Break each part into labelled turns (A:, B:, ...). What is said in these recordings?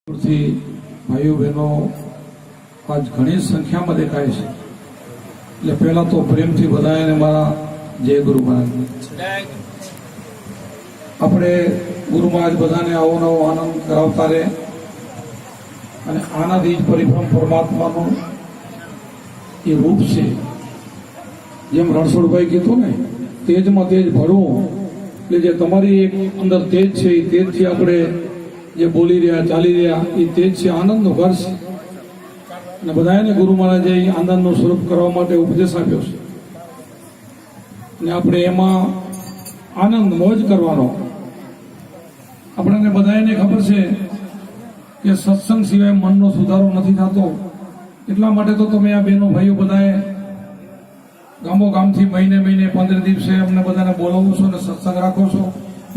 A: भाइयों बहनों आज घनी संख्या में देखाय है એટલે પહેલા તો પ્રેમથી બધાને મારા જય ગુરુ મહારાજ। આપણે ગુરુ મહારાજ બધાને આવો નવો આનંદ કરાવતા રહે અને આનાથી જ પરિભ્રમ પરમાત્માનું એ રૂપ છે। જેમ રણછોડભાઈ કીધું ને તેજમાં તેજ ભરવું, એટલે જે તમારી એક અંદર તેજ છે એ તેજથી આપણે જે બોલી રહ્યા ચાલી રહ્યા એ તેજ છે આનંદનું ઘર છે। અને બધાને ગુરુ મહારાજે આનંદનું સ્વરૂપ કરવા માટે ઉપદેશ આપ્યો છે અને આપણે એમાં આનંદ મોજ કરવાનો। આપણને બધાને ખબર છે કે સત્સંગ સિવાય મનનો સુધારો નથી થતો, એટલા માટે તો તમે આ બહેનો ભાઈઓ બધાએ ગામો ગામથી મહિને 15 દિવસે અમને બધાને બોલાવો છો અને સત્સંગ રાખો છો।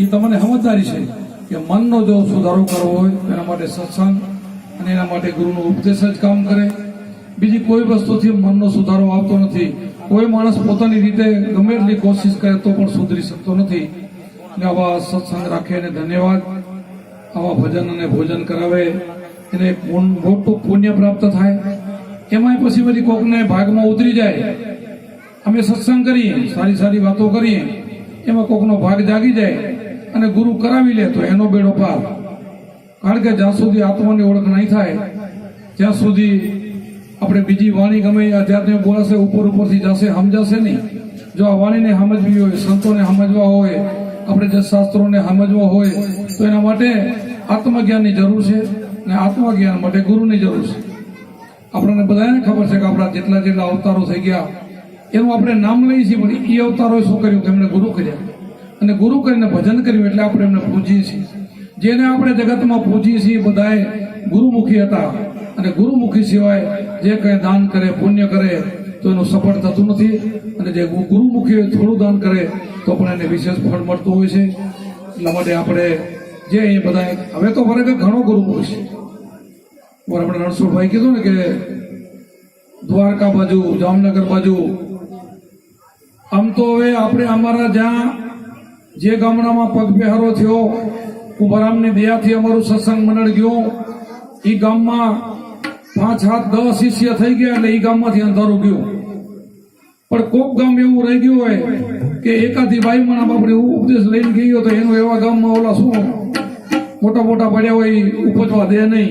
A: એ તમને સમજદારી છે કે મનનો જો સુધારો કરવો હોય એના માટે સત્સંગ અને એના માટે ગુરુનો ઉપદેશ જ કામ કરે। બીજી કોઈ વસ્તુથી મનનો સુધારો આવતો નથી। કોઈ માણસ પોતાની રીતે ગમે એટલી કોશિશ કરે તો પણ સુધરી શકતો નથી। એટલે આવા સત્સંગ રાખે અને ધન્યવાદ, આવા ભજન અને ભોજન કરાવે એને મોટું પુણ્ય પ્રાપ્ત થાય। એમાંય પછી બધી કોકને ભાગમાં ઉતરી જાય, અમે સત્સંગ કરીએ, સારી સારી વાતો કરીએ, એમાં કોકનો ભાગ જાગી જાય અને ગુરુ કરાવી લે તો એનો બેડો પાર। કારણ કે જ્યાં સુધી આત્માની ઓળખ નહીં થાય ત્યાં સુધી આપણે બીજી વાણી ગમે આધ્યાત્મિક બોલાશે ઉપર ઉપરથી જશે, સમજાશે નહીં। જો આ વાણીને સમજવી હોય, સંતોને સમજવા હોય, આપણે જે શાસ્ત્રોને સમજવા હોય તો એના માટે આત્મજ્ઞાનની જરૂર છે અને આત્મજ્ઞાન માટે ગુરુની જરૂર છે। આપણને બધાને ખબર છે કે આપણા જેટલા જેટલા અવતારો થઈ ગયા એનું આપણે નામ લઈએ છીએ, પણ એ અવતારોએ શું કર્યું? તેમણે ગુરુ કર્યા અને ગુરુ કરીને ભજન કર્યું એટલે આપણે એમને પૂજીએ છીએ। જેને આપણે જગતમાં પૂજીએ છીએ બધાએ ગુરુમુખી હતા અને ગુરુમુખી સિવાય જે કંઈ દાન કરે, પુણ્ય કરે તો એનું સફળ થતું નથી અને જે ગુરુમુખી થોડું દાન કરે તો પણ એને વિશેષ ફળ મળતું હોય છે। એટલા માટે આપણે જે એ બધા હવે તો ખરેખર ઘણો ગુરુમુખી છે। આપણે રણછોડભાઈ કીધું ને કે દ્વારકા બાજુ, જામનગર બાજુ, આમ તો હવે આપણે અમારા જ્યાં જે ગામડામાં પગ બેહારો થયો, કુંભારામની દયાથી અમારું સત્સંગ મંડળ ગયું, એ ગામમાં 5, 7, 10 શિષ્ય થઈ ગયા એટલે એ ગામમાંથી અંધારું ગયું। પણ કોક ગામ એવું રહી ગયું હોય કે એકાદી બાઈ માણા બાપડે ઉપદેશ લઈને ગયો તો એનું એવા ગામમાં ઓલા શું મોટા મોટા પડ્યા હોય ઉપજવા દે નહીં,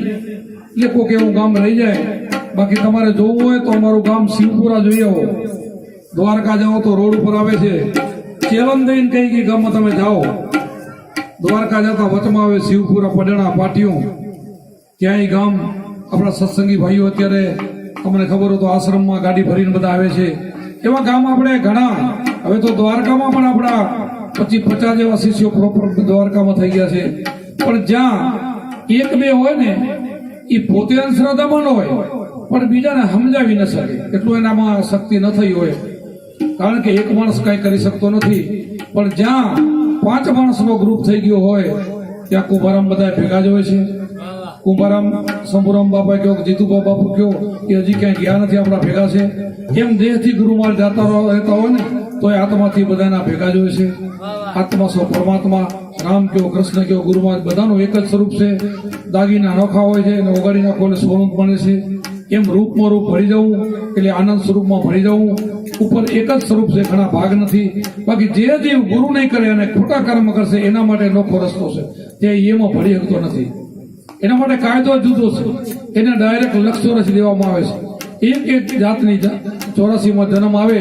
A: એટલે કોક એવું ગામ રહી જાય। બાકી તમારે જોવું હોય તો અમારું ગામ શિવપુરા જોઈ આવો। દ્વારકા જાઓ તો રોડ ઉપર આવે છે, ચેલન દઈને કઈ ગામમાં તમે જાઓ, દ્વારકા જતા વચમાં આવે શિવપુરા, પડણા, પાટિયું, ત્યાં ગામ આપણા સત્સંગી ભાઈઓ અત્યારે તમને ખબર હોય તો આશ્રમમાં ગાડી ભરીને બધા આવે છે। એવા ગામ આપણે ઘણા, હવે તો દ્વારકામાં પણ આપણા 25-50 જેવા શિષ્યો પ્રોપર દ્વારકામાં થઈ ગયા છે। પણ જ્યાં 1-2 હોય ને એ પોતે અંધશ્રદ્ધામાં ન હોય પણ બીજાને સમજાવી ન શકે, એટલું એનામાં શક્તિ ન થઈ હોય, કારણ કે એક માણસ કઈ કરી શકતો નથી। પણ જ્યાં 5 માણસનો ગ્રુપ થઈ ગયો હોય ત્યાં કુંભારામ બધા ભેગા જ હોય છે। કુંભારામ શંભુરામ બાપા કયો, જીતુબા બાપુ કયો, એ હજી ક્યાંય ગયા નથી, આપણા ભેગા છે। એમ દેહથી ગુરુમાર્ગ જતા રહેતા હોય ને તો એ આત્માથી બધાના ભેગા જ હોય છે। આત્મા સો પરમાત્મા, રામ કયો, કૃષ્ણ કયો, ગુરુમાર્ગ બધાનું એક જ સ્વરૂપ છે। દાગીના અનોખા હોય છે અને ઓગાળી નાખો એટલે સોનું બને છે। એમ રૂપમાં રૂપ ભરી જવું એટલે આનંદ સ્વરૂપમાં ભરી જવું। ઉપર એક જ સ્વરૂપ છે, ઘણા ભાગ નથી। બાકી જે જીવ ગુરુ નહીં કરે અને ખોટા કર્મ કરશે એના માટે નોખો રસ્તો છે, તે એમાં ભરી શકતો નથી। એના માટે કાયદો જુદો છે, એને ડાયરેક્ટ લક્ષ ચોરસી દેવામાં આવે છે। એક જાતની 84માં જન્મ આવે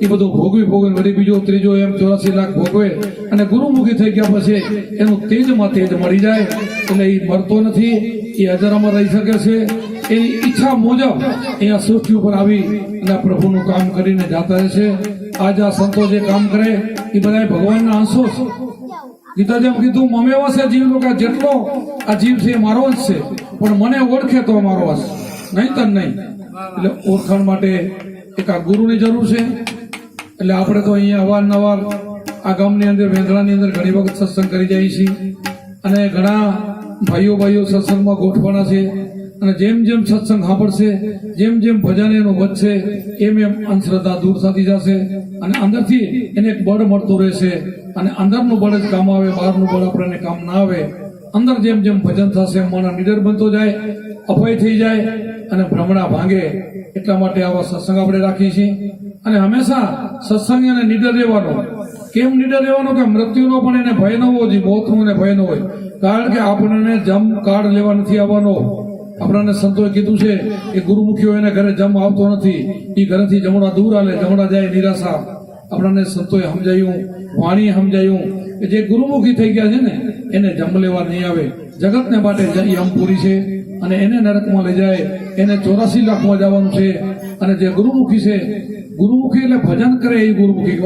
A: એ બધું ભોગવી વળી બીજો ત્રીજો એમ 84 લાખ ભોગવે અને ગુરુમુખી થઈ ગયા પછી એનું તેજમાં તેજ મળી જાય એટલે એ મરતો નથી, એ અજરામાં રહી શકે છે। એની ઈચ્છા મુજબ અહીંયા સૃષ્ટિ ઉપર આવી અને પ્રભુનું કામ કરીને જાતા રહે છે। આજ આ સંતો જે કામ કરે એ બધા ભગવાનના અંશો છે। ગીતા જેમ કીધું મમેવા છે જીવ લોકો, જેટલો આ જીવ છે એ મારો જ છે, પણ મને ઓળખે તો મારો હશે, નહીં તો નહીં। એટલે ઓળખાણ માટે એક આ ગુરુની જરૂર છે। એટલે આપણે તો અહીંયા અવારનવાર આ ગામની અંદર, વેંગળાની અંદર ઘણી વખત સત્સંગ કરી જાય છીએ અને ઘણા ભાઈઓ સત્સંગમાં ગોઠવાના છે અને જેમ જેમ સત્સંગ સાંભળશે, જેમ જેમ ભજન એનું વધશે એમ અંધશ્રદ્ધા દૂર થતી જશે અને અંદરથી એને એક બળ મળતું રહેશે। અને અંદરનું બળ જ કામ આવે, બહારનું બળ આપણને કામ ના આવે। અંદર જેમ જેમ ભજન થશે માણસ નીડર બનતો જાય, અભય થઈ જાય અને ભ્રમણા ભાંગે. એટલા માટે આવા સત્સંગ આપણે રાખીએ છીએ. અને હંમેશા સત્સંગ અને નીડર રહેવાનો. કેમ નીડર રહેવાનો? કે મૃત્યુનો પણ એને ભય ન હોવો જોઈએ, મોતનો એને ભય ન હોય. કારણ કે આપણને જમ કાર્ડ લેવા નથી આવવાનો. આપણને સંતોએ કીધું છે કે ગુરુમુખીઓ એને ઘરે જમ આવતો નથી, એ ઘરેથી જમણા દૂર હાલે, જમણા જાય નિરાશા. આપણને સંતોએ સમજાયું, વાણીએ સમજાયું કે જે ગુરુમુખી થઈ ગયા છે ને એને જમ લેવા નહીં આવે. જગતને માટે યમપુરી છે અને એને નરકમાં લઈ જાય, એને 84 લાખમાં જવાનું છે. અને જે ગુરુમુખી છે, ગુરુમુખી એટલે ભજન કરે એ ગુરુમુખી.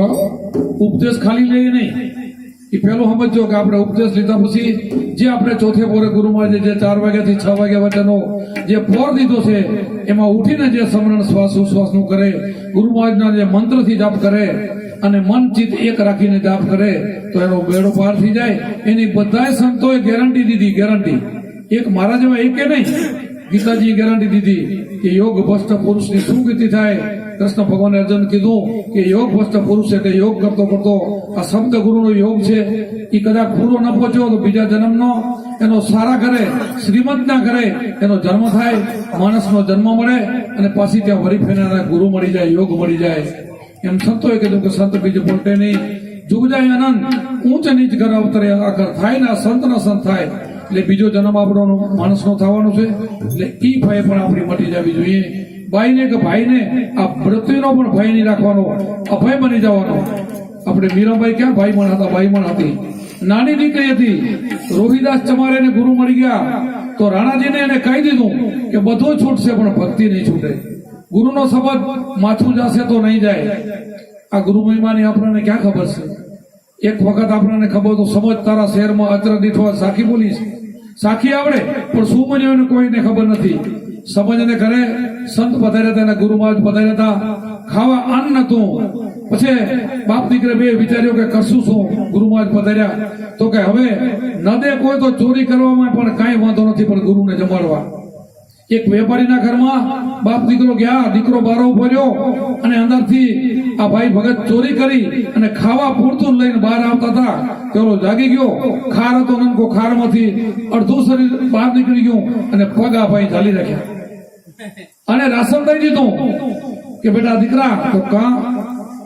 A: ઉપદેશ ખાલી લે નહીં. એ પેલું સમજો કે આપણે ઉપદેશ લીધા પછી જે આપણે ચોથે પોરે ગુરુમાં જે 4 વાગ્યાથી 6 વાગ્યા વચ્ચેનો જે પોર દીધો છે એમાં ઉઠીને જે સમરણ શ્વાસ ઉશ્વાસનું કરે, ગુરુ મહારાજના જે મંત્રથી જાપ કરે અને મન ચિત્ત એક રાખીને જાપ કરે તો એનો બેડો પાર થઈ જાય. એની બધાય સંતોએ ગેરંટી દીધી. ગેરંટી એક મારા જેવા એકે નહીં, ગીતાજીએ ગેરંટી દીધી કે યોગ ભ્રષ્ટ પુરુષની શું ગતિ થાય. કૃષ્ણ ભગવાને અર્જુન કીધું કે યોગ ભ્રષ્ટ પુરુષ એટલે યોગ કરતો કરતો આ શબ્દ ગુરુનો યોગ છે એ કદાચ પૂરો ન પહોંચ્યો તો બીજા જન્મનો એનો સારા કરે, શ્રીમંતના કરે એનો જન્મ થાય, માણસનો જન્મ મળે અને પાછી ત્યાં વરી ફેરનારા ગુરુ મળી જાય, યોગ મળી જાય. એમ સંતોએ કીધું કે સંત બીજું બોલતે નહીં, જુગ જાય આનંદ, ઊંચ નીચ ઘર અવતરે આગળ થાય ને સંત ના સંત થાય. એટલે બીજો જન્મ આપણો માણસનો થવાનો છે. એટલે ઈ ભય પણ આપણી મટી જવી જોઈએ. બાઈને કે ભાઈને આ મૃત્યુનો પણ ભય નહીં રાખવાનો, અભય બની જવાનો. આપણે મીરાબાઈ ક્યાં ભાઈમણ હતા? ભાઈમણ હતી. નાની દીકરી હતી. રોહિદાસ ચમારે ને ગુરુ મળી ગયા તો રાણાજીને એને કહી દીધું કે બધું છૂટશે પણ ભક્તિ નહીં છૂટે. ગુરુનો શબ્દ માથું જશે તો નહીં જાય. આ ગુરુ મહિમાની આપણને ક્યાં ખબર છે? એક વખત આપણને ખબર તો સમજ તારા શહેરમાં અચર દીઠવા સાખી બોલીશ. સાખી આવડે પણ શું બન્યું એને કોઈને ખબર નથી. સમજને ઘરે સંત પધાર્યા હતા, ગુરુ મહારાજ પધાર્યા હતા, ખાવા અન્ન નતું. પછી બાપ દીકરે બે વિચાર્યો કે કરશું શું? ગુરુ મહારાજ પધાર્યા તો કે હવે ન દે કોઈ તો ચોરી કરવામાં પણ કાંઈ વાંધો નથી, પણ ગુરુને જમાડવા. એક વેપારીના ઘરમાં બાપ દીકરો ગયા, દીકરો બારો ઉભો રહ્યો અને અંદરથી આ ભાઈ ભગત ચોરી કરી અને ખાવા પૂરતું લઈને બહાર આવતા હતા. પેલો જાગી ગયો, ખાર હતો નનકો, ખારમાંથી અડધું શરીર બહાર નીકળી ગયું અને પગ આ ભાઈ ઝાલી રાખ્યા અને રાશન દઈ દીધું કે બેટા દીકરા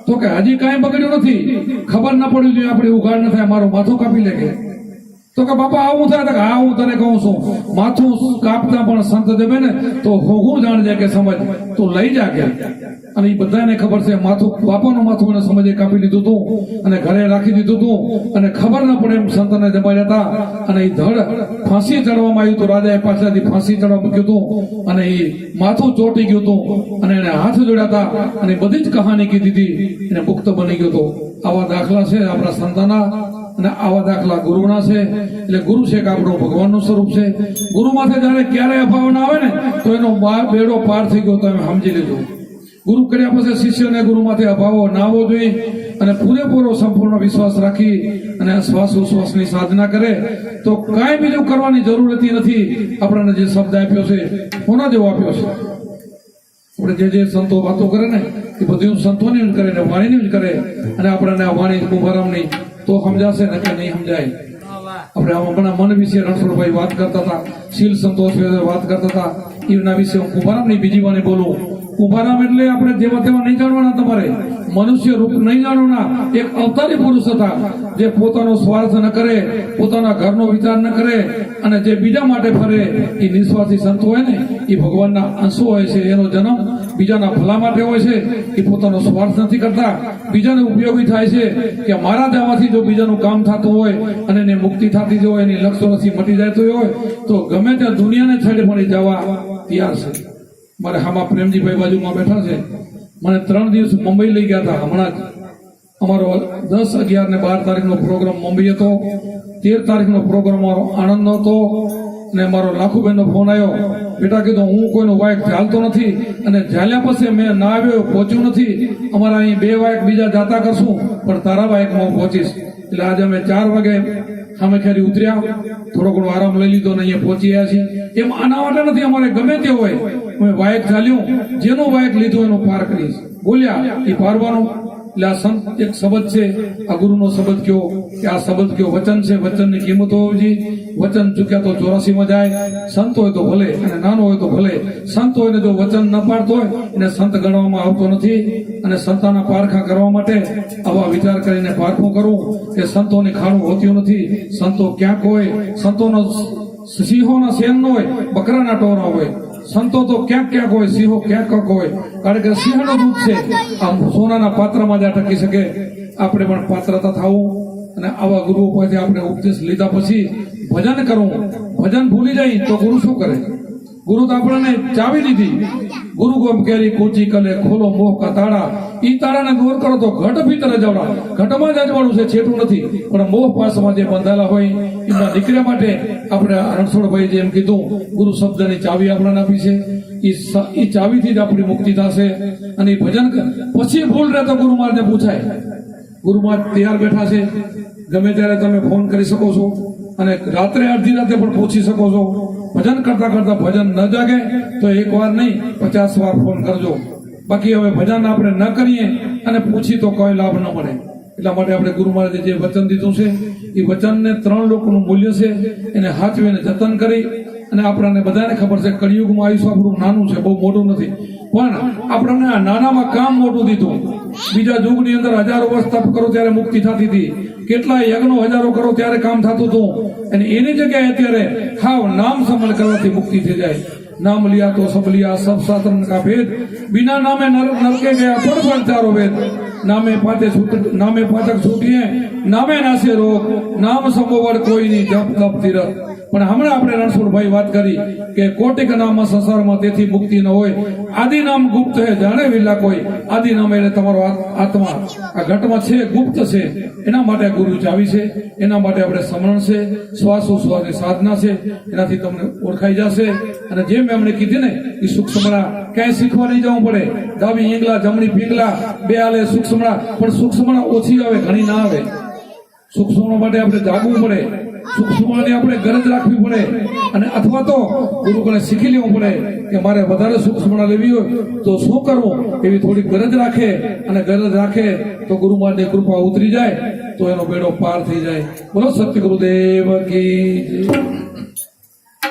A: તો કે હજી કાંઈ બગડ્યું નથી, ખબર ના પડવી જોઈએ આપણે ઉઘાડ ન થાય, મારું માથું કાપી લે કે. તો કે બાપા આવું થાય? હા હું તને કહું છું, માથું કાપતા પણ સંત દેવે ને તો હું જાણજે કે સમજ તું લઈ જા કે. અને એ બધાને ખબર છે માથું, બાપાનું માથું એને સમજે કાપી લીધું હતું અને ઘરે રાખી દીધું હતું અને ખબર ન પડે એમ સંતને જમાડ્યા હતા. અને એ ધડ ફાંસી ચડવામાં આવ્યું હતું, રાજાએ પાછળથી ફાંસી ચડવા મૂક્યું હતું અને એ માથું ચોટી ગયું હતું અને એને હાથ જોડ્યા હતા અને બધી જ કહાની કીધી હતી, એને મુક્ત બની ગયો હતો. આવા દાખલા છે આપણા સંતના અને આવા દાખલા ગુરુના છે. એટલે ગુરુ છે કે આપણું ભગવાનનું સ્વરૂપ છે. ગુરુ માથે જયારે ક્યારેય અભાવ ના આવે ને તો એનો બેડો પાર થઈ ગયો તો એમ સમજી લેજો. ગુરુ કર્યા પછી શિષ્યને ગુરુ માથે અભાવો ના આવવો જોઈએ અને પૂરેપૂરો સંપૂર્ણ વિશ્વાસ રાખી અને શ્વાસ ઉશ્વાસની સાધના કરે તો કાંઈ બીજું કરવાની જરૂર નથી. આપણને જે શબ્દ આપ્યો છે કોના જેવો આપ્યો છે? આપણે જે સંતો વાતો કરે ને એ બધું સંતોની જ કરે ને વાણીની જ કરે. અને આપણને આ વાણી કુંભારામની તો સમજાશે ને કે નહીં સમજાય. આપણે હમણાં મન વિશે રણછોડભાઈ વાત કરતા હતા, શીલ સંતોષ વાત કરતા હતા, એના વિશે હું કુંભારામની બીજી વાણી બોલું. કુંભારામ એટલે આપણે જેવા તેવા નહીં જાણવાના, તમારે મનુષ્ય રૂપ નહીં જાણવાના. એક અવતારી પુરુષ હતા જે પોતાનો સ્વાર્થ ન કરે, પોતાના ઘરનો વિચાર ન કરે અને જે બીજા માટે ફરે. એ નિસ્વાર્થી સંત હોય ને એ ભગવાનના અંશો હોય છે. એનો જન્મ બીજાના ભલા માટે હોય છે. એ પોતાનો સ્વાર્થ નથી કરતા, બીજાને ઉપયોગી થાય છે કે મારા જવાથી જો બીજાનું કામ થતું હોય અને એને મુક્તિ થતી હોય, એની લક્ષ્ય નથી મટી જતું હોય તો ગમે ત્યાં દુનિયાને છેડે મળી જવા તૈયાર છે. મારે હામાં પ્રેમજીભાઈ બાજુમાં બેઠા છે, મને 3 દિવસ મુંબઈ લઈ ગયા હતા. હમણાં જ અમારો 10, 11 ને 12 તારીખનો પ્રોગ્રામ મુંબઈ હતો. 13 તારીખનો પ્રોગ્રામ મારો આણંદનો હતો અને મારો લાખુબેનનો ફોન આવ્યો, બેટા કીધું હું કોઈનો વાયક ઝાલતો નથી અને ઝાલ્યા પછી મેં ના આવ્યો, પહોંચ્યું નથી. અમારા અહીં 2 વાયક બીજા જાતા કરશું પણ તારા વાયકમાં હું પહોંચીશ. એટલે આજે અમે 4 વાગે સામે ખેરી ઉતર્યા, થોડો ઘણો આરામ લઈ લીધો અને અહીંયા પહોંચી ગયા છીએ. એમ આના માટે નથી, અમારે ગમે તે હોય અમે વાયક ચાલ્યું, જેનું વાયક લીધું એનું પાર કરીશ. બોલ્યા એ પારવાનું એટલે આ સંત એક શબ્દ છે, આ ગુરુનો શબ્દ કયો કે આ શબ્દ કયો વચન છે, વચનની કિંમત હોવી જોઈએ. વચન ચૂક્યા તો 84 માં જાય. સંત હોય તો ભલે અને નાનો હોય તો ભલે. સંત હોય ને જો વચન ન પાડતો હોય એને સંત ગણવામાં આવતો નથી. અને સંતાના પારખા કરવા માટે આવા વિચાર કરીને પારખું કરવું કે સંતોની ખાણું હોતી નથી. સંતો ક્યાંક હોય, સંતોનો સિંહોના શેન ન હોય, બકરાના ટોરા હોય. સંતો તો ક્યાંક ક્યાંક હોય, સિંહો ક્યાંક ક્યાંક હોય. કારણ કે સિંહનું દૂધ છે આમ સોનાના પાત્રમાં જ ટકી શકે. આપણે પણ પાત્રતા થવું અને આવા ગુરુઓ પાસેથી આપણે ઉપદેશ લીધા પછી ભજન કરવું. ભજન ભૂલી જાય તો ગુરુ શું કરે? ગુરુ તો આપણને ચાવી દીધી. ગુરુ ગોમ કેરી કોચી કલે ખોલો મોહ કા તાળા. ઈ તાળાને દૂર કરો તો ઘટ ભીતર જવડા. ઘટમાં જ અજવાળું છે, છેટું નથી. પણ મોહ પાસમાં જે બંધાયેલા હોય એમના નીકળ્યા માટે આપણે રણછોડભાઈ જેમ કીધું ગુરુ શબ્દની ચાવી આપણને આપી છે. એ ચાવીથી જ આપણી મુક્તિ થશે. અને એ ભજન પછી ભૂલ રહે તો ગુરુ મહારાજને પૂછાય. ગુરુ મહારાજ તૈયાર બેઠા છે, ગમે ત્યારે તમે ફોન કરી શકો છો અને રાત્રે અડધી રાતે પણ પૂછી શકો છો. ભજન કરતા કરતા ભજન ન જાગે તો એક વાર નહીં 50 વાર ફોન કરજો. બાકી હવે ભજન આપણે ન કરીએ અને પૂછી તો કોઈ લાભ ન મળે. એટલા માટે આપણે ગુરુ મહારાજે જે વચન દીધું છે એ વચનને 3 લોકોનું મૂલ્ય છે, એને હાચવીને જતન કરી. અને આપણને બધાને ખબર છે કળિયુગમાં આયુષ્ય આપણું નાનું છે, બહુ મોટું નથી. પણ આપણને આ નાનામાં કામ મોટું દીધું. બીજા યુગની અંદર હજારો વર્ષ તપ કરો ત્યારે મુક્તિ થતી હતી. કેટલાય યજ્ઞો હજારો કરો ત્યારે કામ થતું હતું. અને એની જગ્યાએ અત્યારે હાવ નામ સમલ કરવાથી મુક્તિ થઈ જાય. નામ લિયા તો સબ લિયા સબ શાસ્ત્ર કા ભેદ. બિના નામે નરકે ગયા પણ ચારો વેદ. નામે પાતક છૂટીએ નામે નાશે રોગ. નામ સંભોવર કોઈ નહીં જપ તપ તીરથ. પણ હમણાં આપણે રણછોડભાઈ વાત કરી કે કોટિક નામ સંસારમાં તેથી મુક્તિ ન હોય. આદિ નામ ગુપ્ત હે જાણે વિલા કોઈ. આદિ નામ એટલે તમારો આત્મા આ ઘટમાં છે, ગુપ્ત છે. એના માટે ગુરુ ચાવી છે. એના માટે આપણે સમરણ છે, શ્વાસોશ્વાસની સાધના છે. એનાથી તમને ઓળખાઈ જશે. અને જેમ એમણે કીધી ને એ સૂક્ષ્મણા ક્યાંય શીખવા નહીં જવું પડે. ડાબી ઈંગલા જમણી પીંગલા બે આલે સૂક્ષ્મણા. પણ સૂક્ષ્મણા ઓછી આવે, ઘણી ના આવે. સૂક્ષ્મણા માટે આપણે જાગવું પડે. સૂક્ષ્મની આપણે ગરજ રાખવી પડે. અને અથવા તો ગુરુકુળે શીખી લેવું પડે કે મારે વધારે સૂક્ષ્મણા લેવી હોય તો શું કરવું, એવી થોડી ગરજ રાખે. અને ગરજ રાખે તો ગુરુ મહારાજની કૃપા ઉતરી જાય તો એનો બેડો પાર થઈ જાય. બોલો સત્ય ગુરુદેવ કી જય.